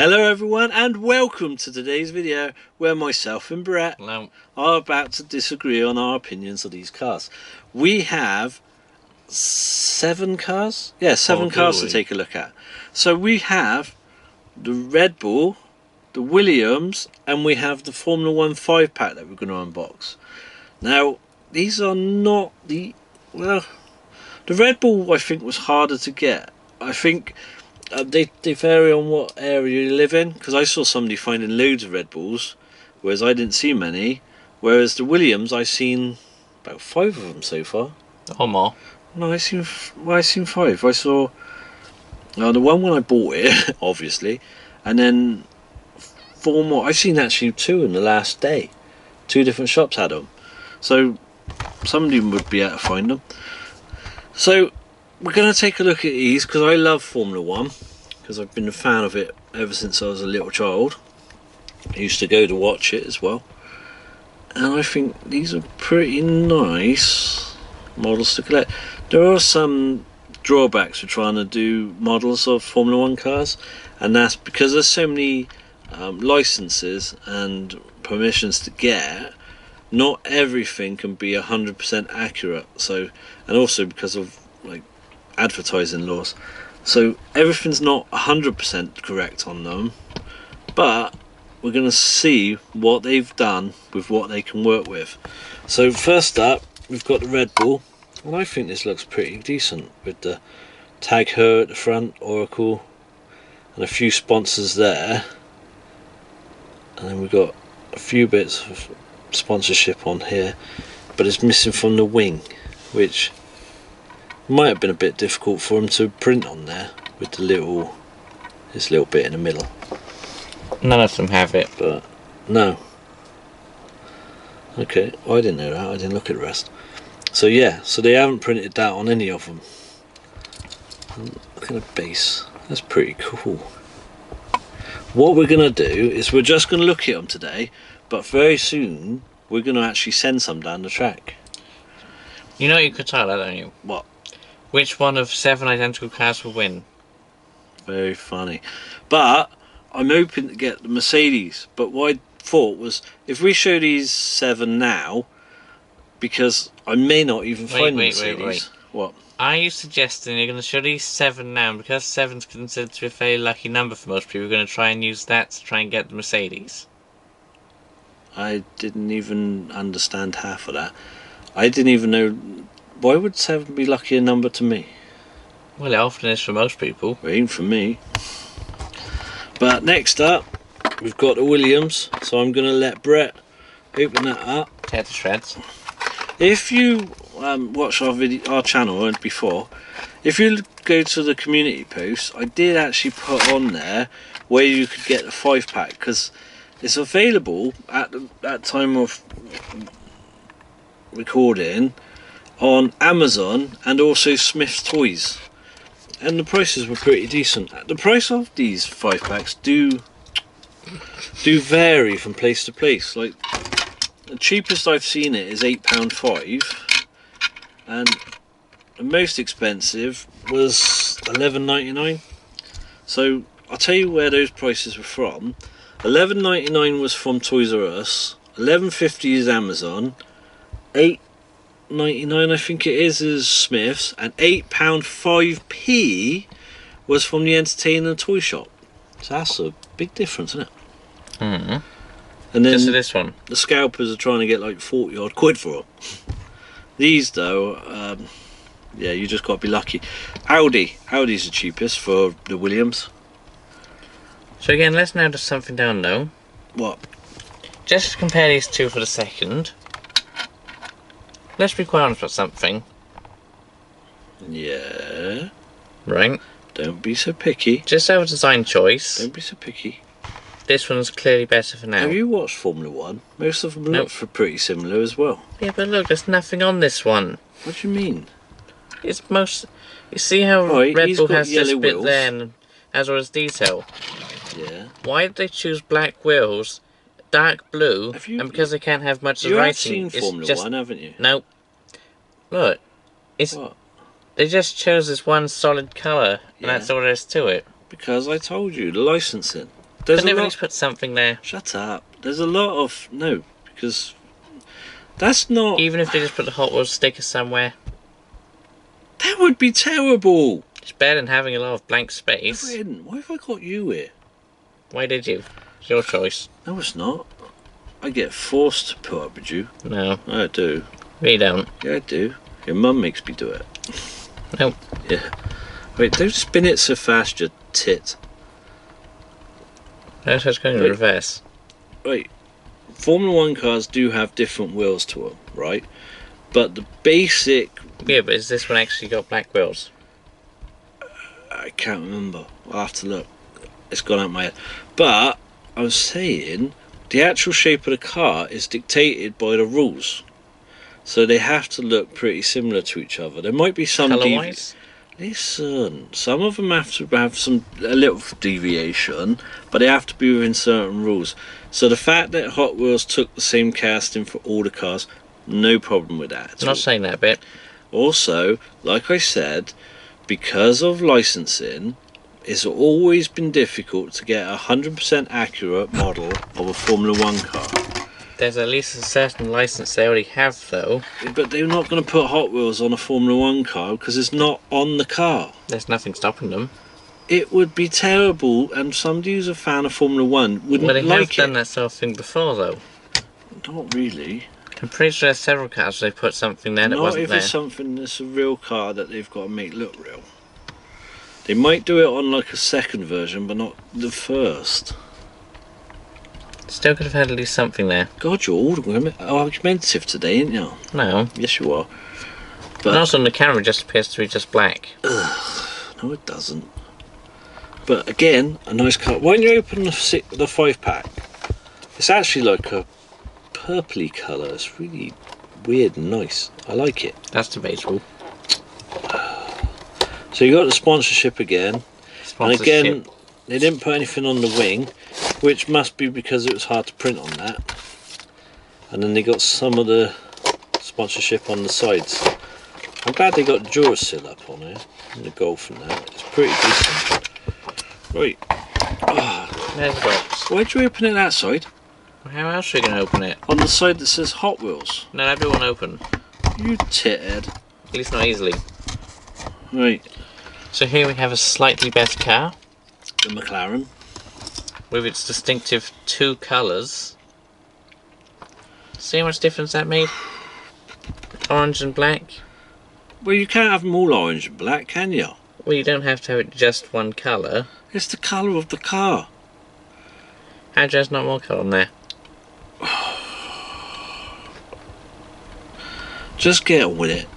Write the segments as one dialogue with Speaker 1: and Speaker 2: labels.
Speaker 1: Hello everyone and welcome to today's video where myself and Brett are about to disagree on our opinions of these cars. We have 7 cars? Yeah, 7 cars to take a look at. So we have the Red Bull, the Williams, and we have the Formula 1 5-pack that we're going to unbox. Now, these are not the... well, the Red Bull I think was harder to get. I think they vary on what area you live in, because I saw somebody finding loads of Red Bulls, whereas I didn't see many. Whereas the Williams, I've seen about 5 of them so far.
Speaker 2: Or more.
Speaker 1: No, I seen 5. I saw the one when I bought it, obviously, and then 4 more. I've seen actually 2 in the last day. 2 different shops had them, so somebody would be able to find them. So we're going to take a look at these because I love Formula 1, because I've been a fan of it ever since I was a little child. I used to go to watch it as well, and I think these are pretty nice models to collect. There are some drawbacks with trying to do models of Formula 1 cars, and that's because there's so many licenses and permissions to get. Not everything can be 100% accurate, so, and also because of like advertising laws, so everything's not 100% correct on them, but we're going to see what they've done with what they can work with. So first up, we've got the Red Bull, and I think this looks pretty decent with the Tag Heuer at the front, Oracle, and a few sponsors there, and then we've got a few bits of sponsorship on here, but it's missing from the wing, which might have been a bit difficult for him to print on there with the this little bit in the middle.
Speaker 2: None of them have it.
Speaker 1: But no. Okay, well, I didn't know that. I didn't look at the rest. So yeah, so they haven't printed that on any of them. Look at the base. That's pretty cool. What we're going to do is we're just going to look at them today, but very soon we're going to actually send some down the track.
Speaker 2: You know you could tell that, don't you?
Speaker 1: What?
Speaker 2: Which one of 7 identical cars will win?
Speaker 1: Very funny. But I'm hoping to get the Mercedes. But what I thought was, if we show these 7 now, because I may not even find the Mercedes.
Speaker 2: Wait.
Speaker 1: What?
Speaker 2: Are you suggesting you're going to show these 7 now, and because 7's considered to be a fairly lucky number for most people, we're going to try and use that to try and get the Mercedes?
Speaker 1: I didn't even understand half of that. I didn't even know. Why would 7 be lucky a number to me?
Speaker 2: Well, it often is for most people.
Speaker 1: It ain't for me. But next up, we've got the Williams. So I'm going to let Brett open that up.
Speaker 2: Tear to shreds.
Speaker 1: If you watch our channel before, if you go to the community post, I did actually put on there where you could get the 5-pack, because it's available at that time of recording on Amazon and also Smith's Toys, and the prices were pretty decent. The price of these 5-packs do vary from place to place. Like, the cheapest I've seen it is £8.5, and the most expensive was £11.99. So I'll tell you where those prices were from. £11.99 was from Toys R Us, £11.50 is Amazon, £8.99 I think it is Smith's, and £8.05p was from the Entertainer Toy Shop. So that's a big difference, isn't it?
Speaker 2: Mm-hmm.
Speaker 1: And then
Speaker 2: just for this one,
Speaker 1: the scalpers are trying to get like 40 odd quid for them. These though, yeah, you just got to be lucky. Audi's the cheapest for the Williams.
Speaker 2: So again, let's now do something down low.
Speaker 1: What?
Speaker 2: Just to compare these 2 for the second. Let's be quite honest about something.
Speaker 1: Yeah.
Speaker 2: Right.
Speaker 1: Don't be so picky.
Speaker 2: Just our design choice.
Speaker 1: Don't be so picky.
Speaker 2: This one's clearly better for now.
Speaker 1: Have you watched Formula 1? Most of them look pretty similar as well.
Speaker 2: Yeah, but look, there's nothing on this one.
Speaker 1: What do you mean?
Speaker 2: It's most... You see how
Speaker 1: Right,
Speaker 2: Red Bull has this bit
Speaker 1: wheels
Speaker 2: there and has all its detail?
Speaker 1: Yeah.
Speaker 2: Why did they choose black wheels, dark blue, and because they can't have much of writing...
Speaker 1: You have seen Formula 1, haven't you?
Speaker 2: No. Look. It's...
Speaker 1: What?
Speaker 2: They just chose this one solid colour, and that's all there is to it.
Speaker 1: Because I told you, the licensing. There's
Speaker 2: Couldn't
Speaker 1: a
Speaker 2: they at
Speaker 1: lot.
Speaker 2: least put something there?
Speaker 1: Shut up. There's a lot of no, because that's not.
Speaker 2: Even if they just put the Hot Wheels sticker somewhere.
Speaker 1: That would be terrible.
Speaker 2: It's better than having a lot of blank space.
Speaker 1: Why have I got you here?
Speaker 2: Why did you? It's your choice.
Speaker 1: No, it's not. I get forced to put up with you.
Speaker 2: No,
Speaker 1: I do.
Speaker 2: we don't.
Speaker 1: Yeah, I do. Your mum makes me do it.
Speaker 2: Nope.
Speaker 1: Yeah. Wait, don't spin it so fast, you tit.
Speaker 2: That's what's going in
Speaker 1: Wait.
Speaker 2: reverse.
Speaker 1: Right. Formula 1 cars do have different wheels to them, right? But the basic...
Speaker 2: Yeah, but has this one actually got black wheels?
Speaker 1: I can't remember. I'll have to look. It's gone out of my head. But I was saying, the actual shape of the car is dictated by the rules. So they have to look pretty similar to each other. There might be some...
Speaker 2: Colour-wise?
Speaker 1: Listen, some of them have to have a little deviation, but they have to be within certain rules. So the fact that Hot Wheels took the same casting for all the cars, no problem with that at
Speaker 2: I'm
Speaker 1: all.
Speaker 2: not saying that bit.
Speaker 1: Also, like I said, because of licensing, it's always been difficult to get a 100% accurate model of a Formula 1 car.
Speaker 2: There's at least a certain license they already have, though.
Speaker 1: But they're not going to put Hot Wheels on a Formula 1 car because it's not on the car.
Speaker 2: There's nothing stopping them.
Speaker 1: It would be terrible, and somebody who's a fan of Formula 1 wouldn't
Speaker 2: Well, they
Speaker 1: like
Speaker 2: have done
Speaker 1: it.
Speaker 2: that sort of thing before, though.
Speaker 1: Not really.
Speaker 2: I'm pretty sure there's several cars where they put something there that
Speaker 1: Not
Speaker 2: wasn't
Speaker 1: if
Speaker 2: there.
Speaker 1: it's something that's a real car that they've got to make look real. They might do it on like a second version, but not the first.
Speaker 2: Still could have had at least something there.
Speaker 1: God, you're all argumentative today, ain't you?
Speaker 2: No.
Speaker 1: Yes, you are.
Speaker 2: And
Speaker 1: But
Speaker 2: also on the camera it just appears to be just black.
Speaker 1: no, it doesn't. But again, a nice car. Why don't you open the 5-pack? It's actually like a purpley colour. It's really weird and nice. I like it.
Speaker 2: That's debatable.
Speaker 1: So you got the sponsorship again.
Speaker 2: Sponsorship.
Speaker 1: And again, they didn't put anything on the wing, which must be because it was hard to print on that. And then they got some of the sponsorship on the sides. I'm glad they got Duracell up on there, and the Golf and that. It's pretty decent. Right.
Speaker 2: There's the box.
Speaker 1: Why'd you open it that side?
Speaker 2: How else are we going to open it?
Speaker 1: On the side that says Hot Wheels.
Speaker 2: No, everyone open.
Speaker 1: You tithead.
Speaker 2: At least not easily.
Speaker 1: Right.
Speaker 2: So here we have a slightly better car
Speaker 1: The McLaren.
Speaker 2: with its distinctive two colours. See how much difference that made? Orange and black.
Speaker 1: Well, you can't have them all orange and black, can you?
Speaker 2: Well, you don't have to have it just one colour.
Speaker 1: It's the colour of the car.
Speaker 2: How do there's not more colour on there?
Speaker 1: Just get on with it.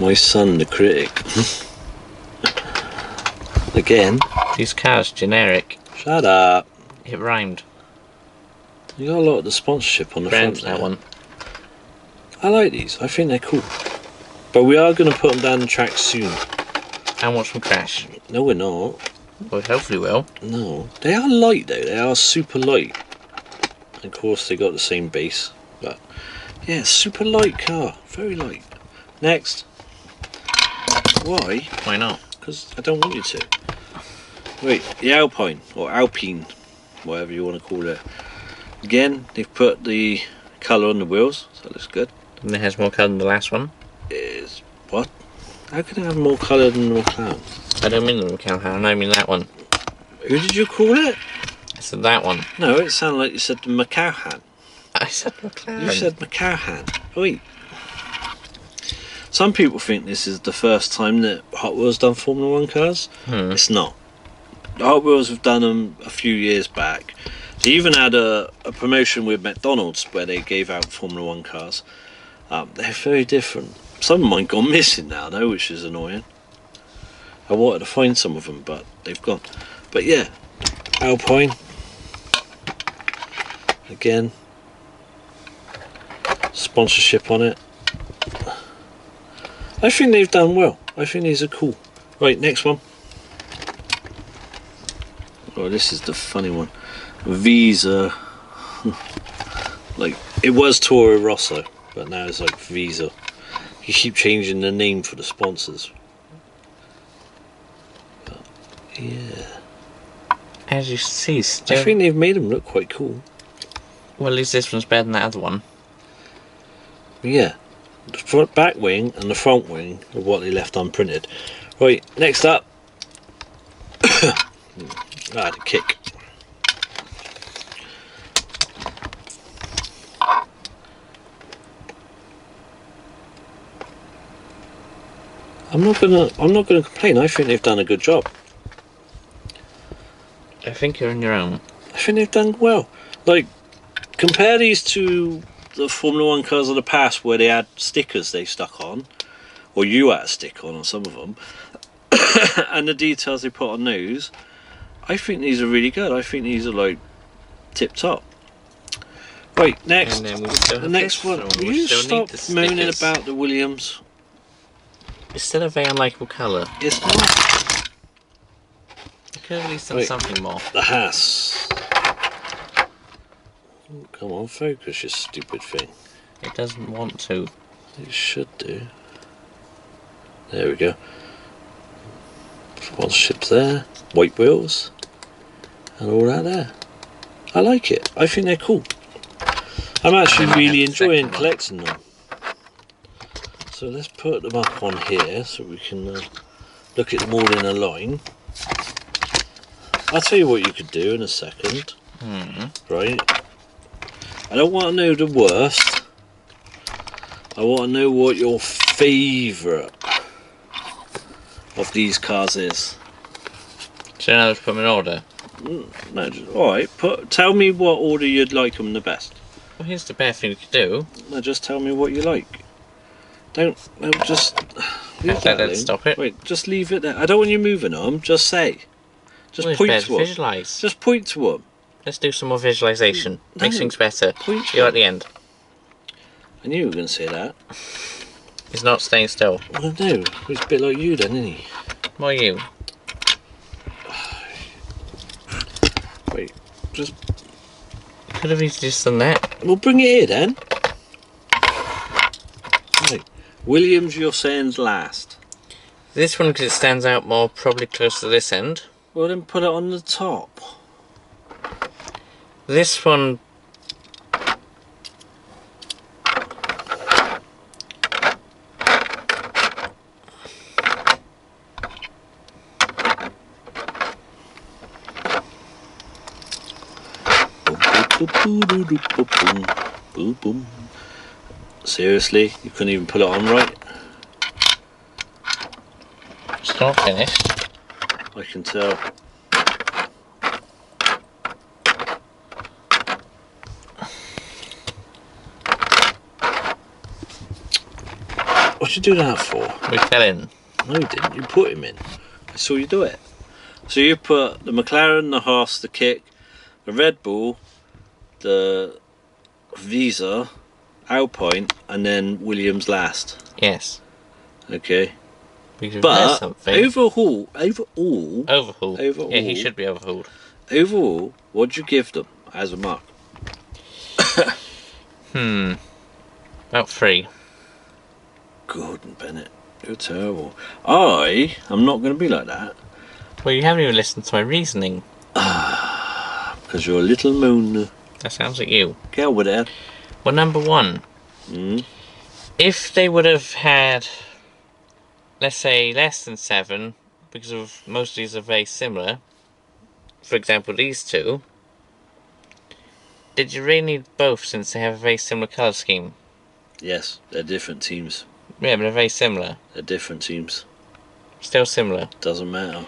Speaker 1: My son, the critic. Again.
Speaker 2: These cars, generic.
Speaker 1: Shut up.
Speaker 2: It rhymed.
Speaker 1: You got a lot of the sponsorship on the
Speaker 2: Brand's
Speaker 1: front
Speaker 2: that
Speaker 1: there.
Speaker 2: one.
Speaker 1: I like these. I think they're cool. But we are going to put them down the track soon.
Speaker 2: And watch them crash.
Speaker 1: No, we're not.
Speaker 2: Well, hopefully will.
Speaker 1: No. They are light though. They are super light. And of course they got the same base. But yeah, super light car. Very light. Next. Why?
Speaker 2: Why not?
Speaker 1: Because I don't want you to. Wait, the Alpine, or Alpine, whatever you want to call it. Again, they've put the colour on the wheels, so it looks good.
Speaker 2: And it has more colour than the last one.
Speaker 1: Is what? How can it have more colour than the McLaren?
Speaker 2: I don't mean the McLaren, I mean that one.
Speaker 1: Who did you call it?
Speaker 2: I said that one.
Speaker 1: No, it sounded like you said the McCowhan.
Speaker 2: I said McLaren.
Speaker 1: You said McCowhan. Wait. Some people think this is the first time that Hot Wheels done Formula 1 cars. It's not. Hot Wheels have done them a few years back. They even had a promotion with McDonald's where they gave out Formula 1 cars. They're very different. Some of mine gone missing now though, which is annoying. I wanted to find some of them, but they've gone. But yeah, Alpine. Again. Sponsorship on it. I think they've done well. I think these are cool. Right, next one. Oh, this is the funny one. Visa. Like, it was Toro Rosso, but now it's like Visa. You keep changing the name for the sponsors. Yeah.
Speaker 2: As you see,
Speaker 1: I
Speaker 2: still.
Speaker 1: think they've made them look quite cool.
Speaker 2: Well, at least this one's better than that other one.
Speaker 1: But yeah. The front back wing and the front wing are what they left unprinted. Right, next up. I had a kick. I'm not gonna complain. I think they've done a good job.
Speaker 2: I think you're on your own.
Speaker 1: I think they've done well. Like, compare these to the Formula 1 cars of the past where they had stickers they stuck on, or you had a stick on some of them, and the details they put on those. I think these are really good. I think these are like tip top. Right, next.
Speaker 2: And then we still
Speaker 1: The
Speaker 2: have
Speaker 1: next
Speaker 2: this
Speaker 1: one.
Speaker 2: one.
Speaker 1: Will
Speaker 2: We
Speaker 1: you
Speaker 2: still
Speaker 1: stop
Speaker 2: need the
Speaker 1: moaning
Speaker 2: stickers.
Speaker 1: about the Williams?
Speaker 2: It's still a very unlikable colour.
Speaker 1: It's not.
Speaker 2: You could have at least done
Speaker 1: Wait.
Speaker 2: something more.
Speaker 1: The Haas. Oh, come on, focus, you stupid thing.
Speaker 2: It doesn't want to.
Speaker 1: It should do. There we go. Sponsorships there. White wheels. And all that there. I like it. I think they're cool. I'm actually
Speaker 2: And then we
Speaker 1: really
Speaker 2: have the
Speaker 1: enjoying
Speaker 2: second one.
Speaker 1: collecting them. So let's put them up on here so we can look at them all in a line. I'll tell you what you could do in a second. Right? I don't want to know the worst. I want to know what your favourite of these cars is.
Speaker 2: So now let's put them in order.
Speaker 1: No, alright, tell me what order you'd like them the best.
Speaker 2: Well, here's the best thing we could do.
Speaker 1: No, just tell me what you like. Just leave that
Speaker 2: Let's
Speaker 1: alone.
Speaker 2: stop it.
Speaker 1: Wait, just leave it there. I don't want you moving them, just say. Just
Speaker 2: Well, it's
Speaker 1: point
Speaker 2: better
Speaker 1: to them.
Speaker 2: visualise.
Speaker 1: Just point to them.
Speaker 2: Let's do some more visualisation. Makes things better.
Speaker 1: Point to
Speaker 2: You're at
Speaker 1: them.
Speaker 2: the end.
Speaker 1: I knew you were going to say that.
Speaker 2: He's not staying still.
Speaker 1: Well, no, he's a bit like you then, isn't he?
Speaker 2: More you.
Speaker 1: Wait, just...
Speaker 2: Could have easily just done that.
Speaker 1: We'll bring it here then. Right. Williams, you're saying last.
Speaker 2: This one, because it stands out more, probably close to this end.
Speaker 1: Well, then put it on the top.
Speaker 2: This one...
Speaker 1: Boom, boom. Seriously, you couldn't even put it on right?
Speaker 2: It's not finished.
Speaker 1: I can tell. What'd you do that for?
Speaker 2: We fell in.
Speaker 1: No, you didn't. You put him in. I saw you do it. So you put the McLaren, the Haas, the Kick, the Red Bull, the Visa, Alpine, and then Williams last.
Speaker 2: Yes.
Speaker 1: Okay.
Speaker 2: Because there's
Speaker 1: But
Speaker 2: something.
Speaker 1: overhaul.
Speaker 2: Overhaul.
Speaker 1: Overhaul.
Speaker 2: Yeah, he should be overhauled.
Speaker 1: Overall, what'd you give them as a mark?
Speaker 2: About 3.
Speaker 1: Gordon Bennett, you're terrible. I'm not going to be like that.
Speaker 2: Well, you haven't even listened to my reasoning.
Speaker 1: Because you're a little moaner.
Speaker 2: That sounds like you.
Speaker 1: Get on with it.
Speaker 2: Well, number 1. If they would have had, let's say, less than 7, because of most of these are very similar, for example, these two, did you really need both since they have a very similar colour scheme?
Speaker 1: Yes, they're different teams.
Speaker 2: Yeah, but they're very similar.
Speaker 1: They're different teams.
Speaker 2: Still similar.
Speaker 1: Doesn't matter.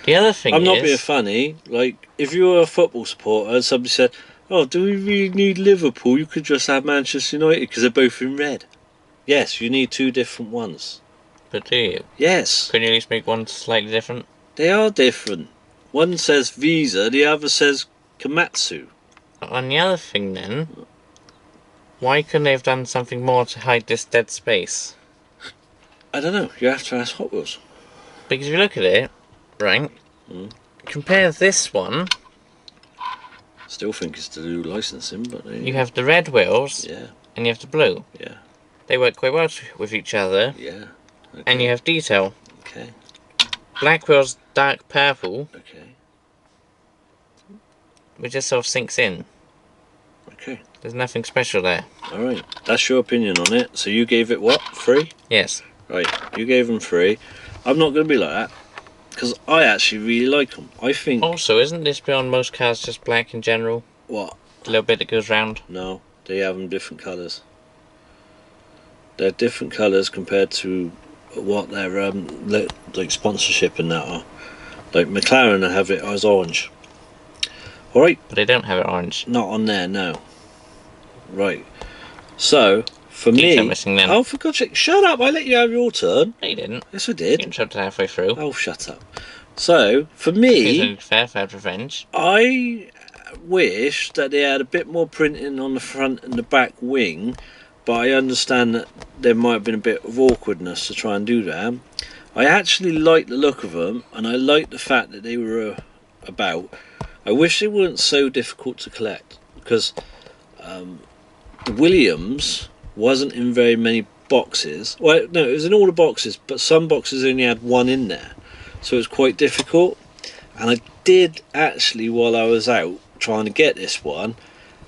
Speaker 2: The other thing
Speaker 1: I'm not
Speaker 2: is...
Speaker 1: being funny. Like, if you were a football supporter and somebody said, "Oh, do we really need Liverpool? You could just have Manchester United because they're both in red." Yes, you need 2 different ones.
Speaker 2: But do you?
Speaker 1: Yes,
Speaker 2: Couldn't you at least make one slightly different?
Speaker 1: they are different. One says Visa, the other says Komatsu.
Speaker 2: On the other thing then, why couldn't they have done something more to hide this dead space?
Speaker 1: I don't know. You have to ask Hot Wheels.
Speaker 2: Because if you look at it, right, compare this one,
Speaker 1: Still think it's to do licensing, but
Speaker 2: you have the red wheels,
Speaker 1: yeah,
Speaker 2: and you have the blue.
Speaker 1: yeah,
Speaker 2: They work quite well with each other,
Speaker 1: yeah. Okay.
Speaker 2: and you have detail.
Speaker 1: Okay.
Speaker 2: Blackwell's dark purple,
Speaker 1: Okay.
Speaker 2: which just sort of sinks in.
Speaker 1: Okay.
Speaker 2: There's nothing special there.
Speaker 1: Alright. That's your opinion on it. So you gave it what? 3?
Speaker 2: Yes.
Speaker 1: Right. You gave them 3. I'm not going to be like that. Because I actually really like them. I think...
Speaker 2: Also, isn't this beyond most cars just black in general?
Speaker 1: What?
Speaker 2: The little bit that goes round?
Speaker 1: No. They have them different colours. They're different colours compared to what their like sponsorship and that are. Like McLaren have it as orange. Alright.
Speaker 2: But they don't have it orange.
Speaker 1: Not on there, no. Right. So, for
Speaker 2: Keeps
Speaker 1: me...
Speaker 2: on missing then.
Speaker 1: Oh, for God's sake, shut up! I let you have your turn.
Speaker 2: No, you didn't.
Speaker 1: Yes, I
Speaker 2: You
Speaker 1: did.
Speaker 2: interrupted halfway through.
Speaker 1: Oh, shut up. So, for
Speaker 2: It's
Speaker 1: me,
Speaker 2: only fair for revenge.
Speaker 1: I wish that they had a bit more printing on the front and the back wing, but I understand that there might have been a bit of awkwardness to try and do that. I actually like the look of them, and I like the fact that they were about. I wish they weren't so difficult to collect, because the Williams wasn't in very many boxes. Well, no, it was in all the boxes, but some boxes only had one in there, so it was quite difficult. And I did actually, while I was out trying to get this one,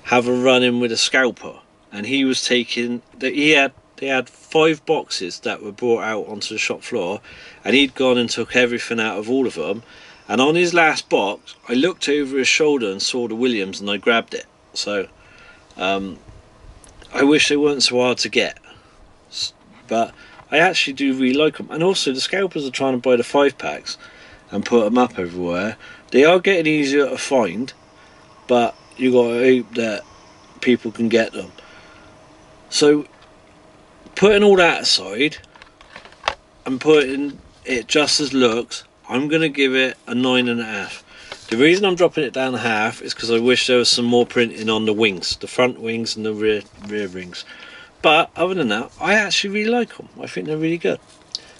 Speaker 1: have a run in with a scalper, and he was taking that they had 5 boxes that were brought out onto the shop floor, and he'd gone and took everything out of all of them. And on his last box, I looked over his shoulder and saw the Williams, and I grabbed it. So I wish they weren't so hard to get, but I actually do really like them. And also, the scalpers are trying to buy the 5-packs and put them up everywhere. They are getting easier to find, but you got to hope that people can get them. So, putting all that aside and putting it just as looks, I'm going to give it a 9.5. The reason I'm dropping it down a half is because I wish there was some more printing on the wings, the front wings and the rear wings. But other than that, I actually really like them. I think they're really good.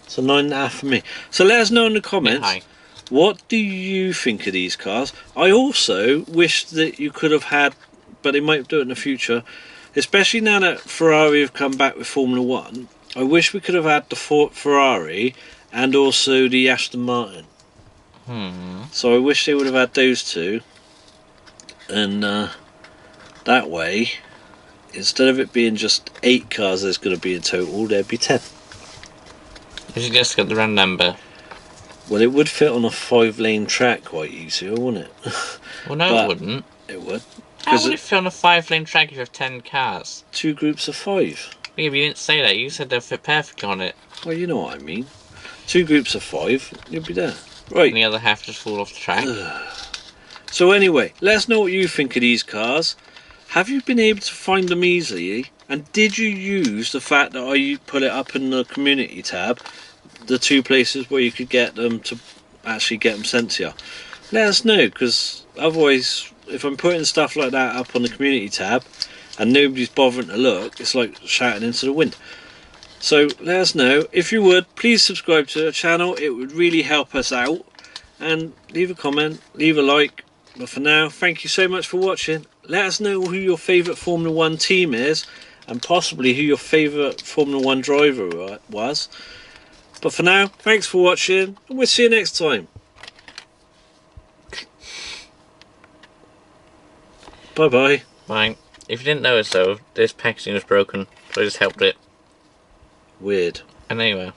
Speaker 1: So 9.5 for me. So let us know in the comments, what do you think of these cars? I also wish that you could have had, but they might do it in the future, especially now that Ferrari have come back with Formula 1, I wish we could have had the Ferrari and also the Aston Martin. So I wish they would have had those two, and that way, instead of it being just 8 cars there's going to be in total, there'd be 10.
Speaker 2: You should just get the round number.
Speaker 1: Well, it would fit on a 5-lane track quite easily, wouldn't it?
Speaker 2: Well, no, it wouldn't.
Speaker 1: It would.
Speaker 2: How would it fit on a 5-lane track if you have 10 cars?
Speaker 1: 2 groups of 5.
Speaker 2: Yeah, but you didn't say that. You said they'll fit perfectly on it.
Speaker 1: Well, you know what I mean. 2 groups of 5, you'll be there. Right.
Speaker 2: And the other half just fall off the track.
Speaker 1: So anyway, let us know what you think of these cars. Have you been able to find them easily? And did you use the fact that I put it up in the community tab, the 2 places where you could get them to actually get them sent to you? Let us know, because otherwise, if I'm putting stuff like that up on the community tab and nobody's bothering to look, it's like shouting into the wind. So let us know. If you would, please subscribe to the channel. It would really help us out. And leave a comment, leave a like. But for now, thank you so much for watching. Let us know who your favourite Formula 1 team is, and possibly who your favourite Formula 1 driver was. But for now, thanks for watching, and we'll see you next time. Bye bye.
Speaker 2: Fine. If you didn't notice though, this packaging was broken, so I just helped it.
Speaker 1: Weird.
Speaker 2: And anyway.